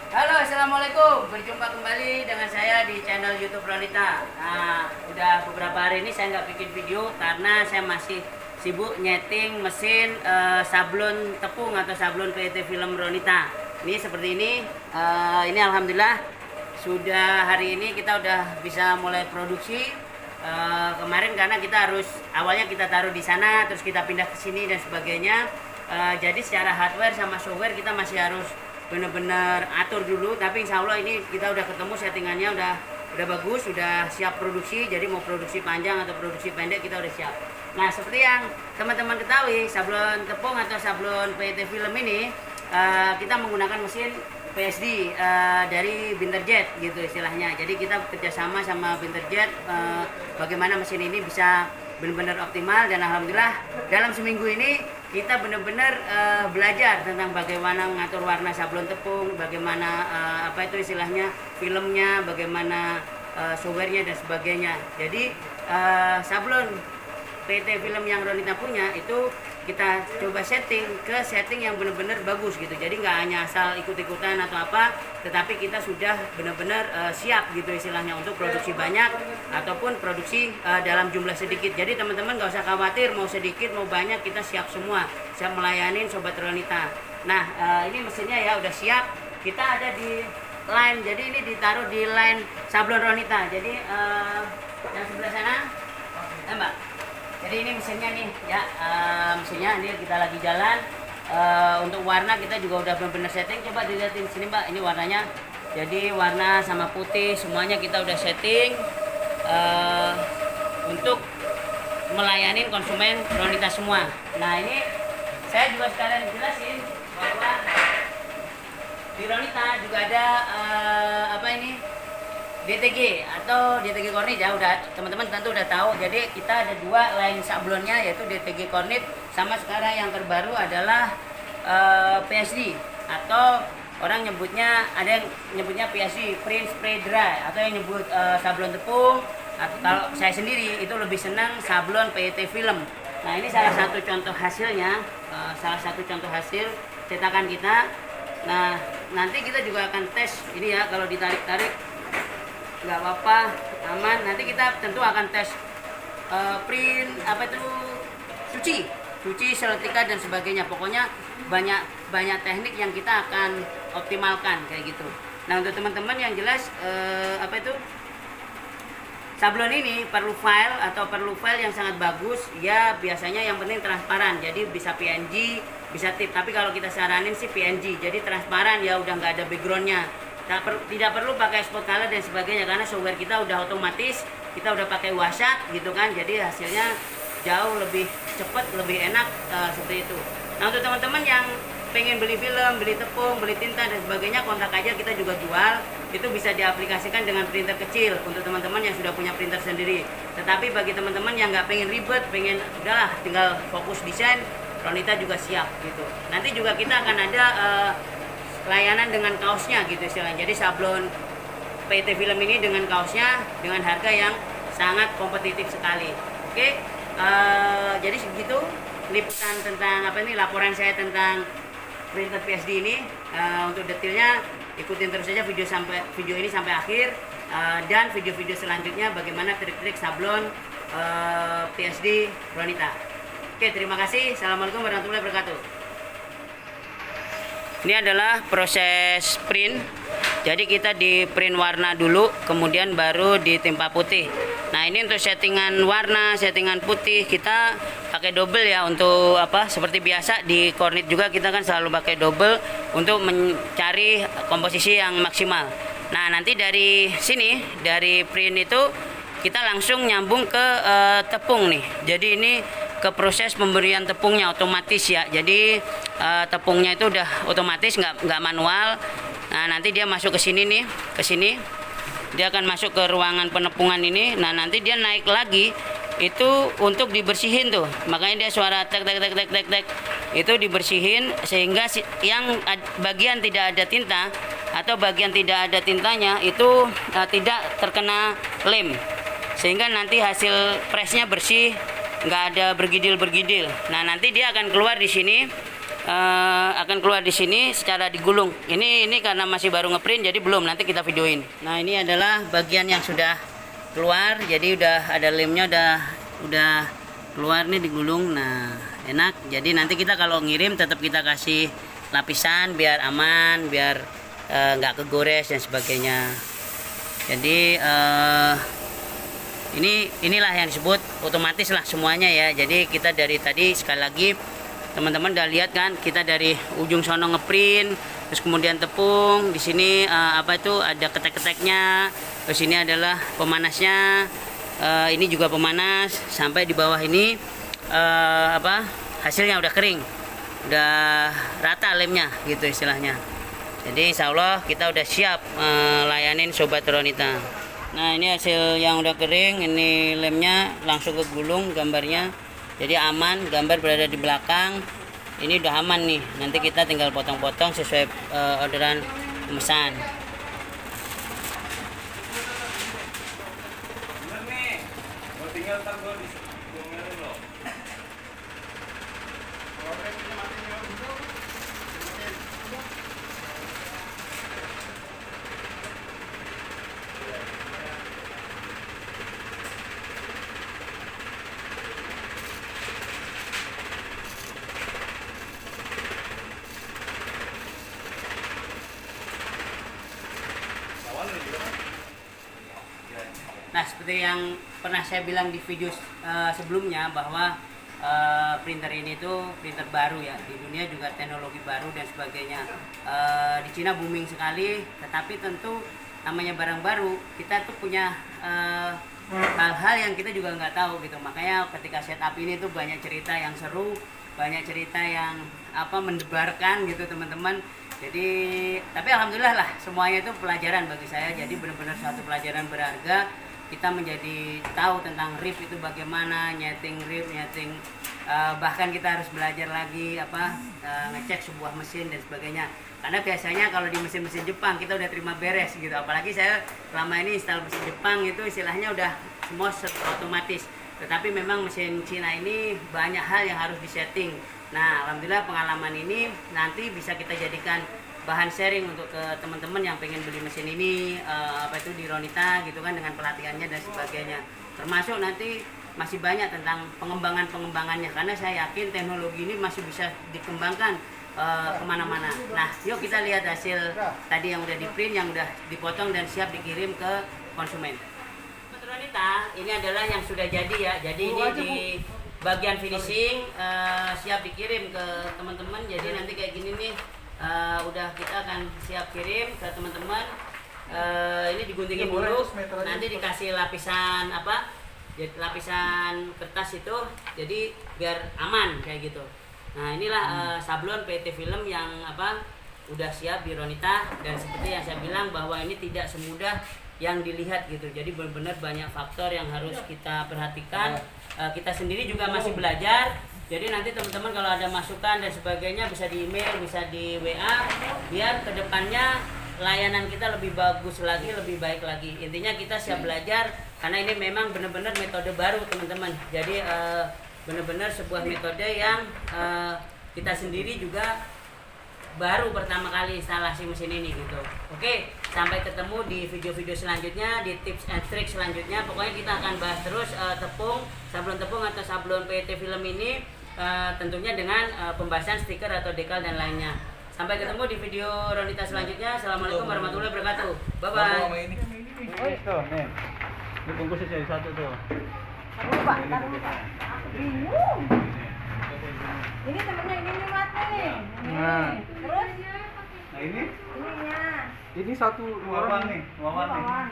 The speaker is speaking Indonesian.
Halo, assalamualaikum. Berjumpa kembali dengan saya di channel YouTube Ronita. Nah, udah beberapa hari ini saya nggak bikin video karena saya masih sibuk nyeting mesin sablon tepung atau sablon PET film Ronita. Ini seperti ini. Ini alhamdulillah sudah hari ini kita udah bisa mulai produksi. Kemarin karena kita harus awalnya kita taruh di sana, terus kita pindah ke sini dan sebagainya. Jadi secara hardware sama software kita masih harus benar-benar atur dulu, tapi insya Allah ini kita udah ketemu settingannya, udah bagus, sudah siap produksi. Jadi mau produksi panjang atau produksi pendek kita udah siap. Nah, seperti yang teman-teman ketahui, sablon tepung atau sablon PET film ini kita menggunakan mesin PSD dari Binterjet gitu istilahnya. Jadi kita kerjasama sama Binterjet bagaimana mesin ini bisa benar-benar optimal, dan alhamdulillah dalam seminggu ini kita benar-benar belajar tentang bagaimana mengatur warna sablon tepung, bagaimana apa itu istilahnya filmnya, bagaimana softwarenya dan sebagainya. Jadi sablon PT film yang Ronita punya itu kita coba setting yang benar-benar bagus gitu. Jadi nggak hanya asal ikut-ikutan atau apa, tetapi kita sudah benar-benar siap gitu istilahnya untuk produksi banyak ataupun produksi dalam jumlah sedikit. Jadi teman-teman nggak usah khawatir mau sedikit mau banyak, kita siap semua, siap melayani sobat Ronita. Nah, ini mesinnya ya udah siap. Kita ada di line, jadi ini ditaruh di line sablon Ronita. Jadi yang sebelah sana, Mbak. Jadi ini mesinnya nih ya, mesinnya ini kita lagi jalan. Untuk warna kita juga udah benar-benar setting. Coba dilihatin sini Mbak, ini warnanya. Jadi warna sama putih semuanya kita udah setting untuk melayani konsumen Ronita semua. Nah, ini saya juga sekalian jelasin bahwa di Ronita juga ada apa ini, DTG atau DTG Kornit ya, udah teman-teman tentu udah tahu. Jadi kita ada dua line sablonnya, yaitu DTG Kornit sama sekarang yang terbaru adalah PSD atau orang nyebutnya, ada yang nyebutnya PSD Print Spray Dry, atau yang nyebut sablon tepung, atau kalau saya sendiri itu lebih senang sablon PET film. Nah, ini salah satu contoh hasilnya, salah satu contoh hasil cetakan kita. Nah, nanti kita juga akan tes ini ya, kalau ditarik-tarik nggak apa-apa, aman. Nanti kita tentu akan tes print apa itu, cuci seletika dan sebagainya. Pokoknya banyak teknik yang kita akan optimalkan kayak gitu. Nah, untuk teman-teman yang jelas apa itu, sablon ini perlu file yang sangat bagus ya. Biasanya yang penting transparan, jadi bisa PNG bisa tip, tapi kalau kita saranin sih PNG, jadi transparan ya, udah nggak ada backgroundnya. Tidak perlu pakai spot color dan sebagainya karena software kita udah otomatis, kita udah pakai wasat gitu kan, jadi hasilnya jauh lebih cepat, lebih enak seperti itu. Nah, untuk teman-teman yang pengen beli film, beli tepung, beli tinta dan sebagainya, kontak aja, kita juga jual. Itu bisa diaplikasikan dengan printer kecil untuk teman-teman yang sudah punya printer sendiri. Tetapi bagi teman-teman yang nggak pengen ribet, pengen udahlah tinggal fokus desain, Ronita juga siap gitu. Nanti juga kita akan ada layanan dengan kaosnya gitu istilahnya. Jadi sablon PET film ini dengan kaosnya dengan harga yang sangat kompetitif sekali. Oke, jadi segitu liputan tentang apa ini, laporan saya tentang printer PSD ini. Untuk detailnya ikutin terus saja video ini sampai akhir, dan video-video selanjutnya bagaimana trik-trik sablon PSD Ronita. Oke, terima kasih. Assalamualaikum warahmatullahi wabarakatuh. Ini adalah proses print. Jadi kita di print warna dulu, kemudian baru ditimpa putih. Nah, ini untuk settingan warna, settingan putih kita pakai double ya. Untuk apa? Seperti biasa di Kornit juga kita kan selalu pakai double untuk mencari komposisi yang maksimal. Nah, nanti dari sini, dari print itu kita langsung nyambung ke tepung nih. Jadi ini ke proses pemberian tepungnya otomatis ya. Jadi tepungnya itu udah otomatis, nggak manual. Nah, nanti dia masuk ke sini nih, ke sini. Dia akan masuk ke ruangan penepungan ini. Nah, nanti dia naik lagi itu untuk dibersihin tuh. Makanya dia suara tek tek tek tek tek tek. Itu dibersihin sehingga yang bagian tidak ada tinta atau bagian tidak ada tintanya itu tidak terkena lem. Sehingga nanti hasil pressnya bersih, nggak ada bergidil-bergidil. Nah, nanti dia akan keluar di sini akan keluar di sini secara digulung. Ini karena masih baru ngeprint jadi belum, nanti kita videoin. Nah, ini adalah bagian yang sudah keluar, jadi udah ada lemnya, udah keluar nih digulung. Nah, enak. Jadi nanti kita kalau ngirim tetap kita kasih lapisan biar aman, biar nggak kegores dan sebagainya. Jadi inilah yang disebut otomatis lah semuanya ya. Jadi kita dari tadi, sekali lagi teman-teman udah lihat kan, kita dari ujung sono ngeprint, terus kemudian tepung di sini apa itu ada ketek-keteknya, terus ini adalah pemanasnya, ini juga pemanas, sampai di bawah ini hasilnya udah kering, udah rata lemnya gitu istilahnya. Jadi insya Allah kita udah siap layanin Sobat Ronita. Nah, ini hasil yang udah kering, ini lemnya langsung ke gulung gambarnya. Jadi aman, gambar berada di belakang. Ini udah aman nih. Nanti kita tinggal potong-potong sesuai orderan pemesan. Nah, seperti yang pernah saya bilang di video sebelumnya bahwa printer ini tuh printer baru ya, di dunia juga teknologi baru dan sebagainya. Di Cina booming sekali, tetapi tentu namanya barang baru, kita tuh punya hal-hal yang kita juga nggak tahu gitu. Makanya ketika setup ini tuh banyak cerita yang seru, banyak cerita yang mendebarkan gitu teman-teman. Jadi tapi alhamdulillah lah, semuanya itu pelajaran bagi saya. Jadi benar-benar suatu pelajaran berharga. Kita menjadi tahu tentang rip itu bagaimana, nyeting rip, bahkan kita harus belajar lagi ngecek sebuah mesin dan sebagainya. Karena biasanya kalau di mesin-mesin Jepang kita udah terima beres gitu. Apalagi saya selama ini install mesin Jepang itu istilahnya udah semua otomatis. Tetapi memang mesin Cina ini banyak hal yang harus disetting. Nah, alhamdulillah pengalaman ini nanti bisa kita jadikan bahan sharing untuk ke teman-teman yang pengen beli mesin ini di Ronita gitu kan, dengan pelatihannya dan sebagainya. Termasuk nanti masih banyak tentang pengembangannya, karena saya yakin teknologi ini masih bisa dikembangkan kemana-mana. Nah, yuk kita lihat hasil tadi yang udah di print, yang udah dipotong dan siap dikirim ke konsumen. Ronita ini adalah yang sudah jadi ya. Jadi ini di bagian finishing siap dikirim ke teman-teman. Jadi nanti kayak gini nih, udah kita akan siap kirim ke teman-teman. Ini diguntingin dulu, nanti dikasih lapisan lapisan kertas itu, jadi biar aman kayak gitu. Nah, inilah sablon PT Film yang udah siap di Ronita. Dan seperti yang saya bilang bahwa ini tidak semudah yang dilihat gitu. Jadi benar-benar banyak faktor yang harus kita perhatikan. Kita sendiri juga masih belajar. Jadi nanti teman-teman kalau ada masukan dan sebagainya bisa di email, bisa di WA, biar kedepannya layanan kita lebih bagus lagi, lebih baik lagi. Intinya kita siap belajar, karena ini memang benar-benar metode baru teman-teman. Jadi benar-benar sebuah metode yang kita sendiri juga baru pertama kali instalasi mesin ini gitu. Oke, sampai ketemu di video-video selanjutnya, di tips and trick selanjutnya. Pokoknya kita akan bahas terus sablon tepung atau sablon PT Film ini, tentunya dengan pembahasan stiker atau dekal dan lainnya. Sampai ketemu di video Ronita selanjutnya. Assalamualaikum warahmatullahi wabarakatuh. Bye bye. Ini bungkusnya jadi satu tuh. Taruh Pak. Bingung. Ini temennya ini nih mati. Nah. Terus? Nah ini? Ininya. Ini satu Ini bawaan.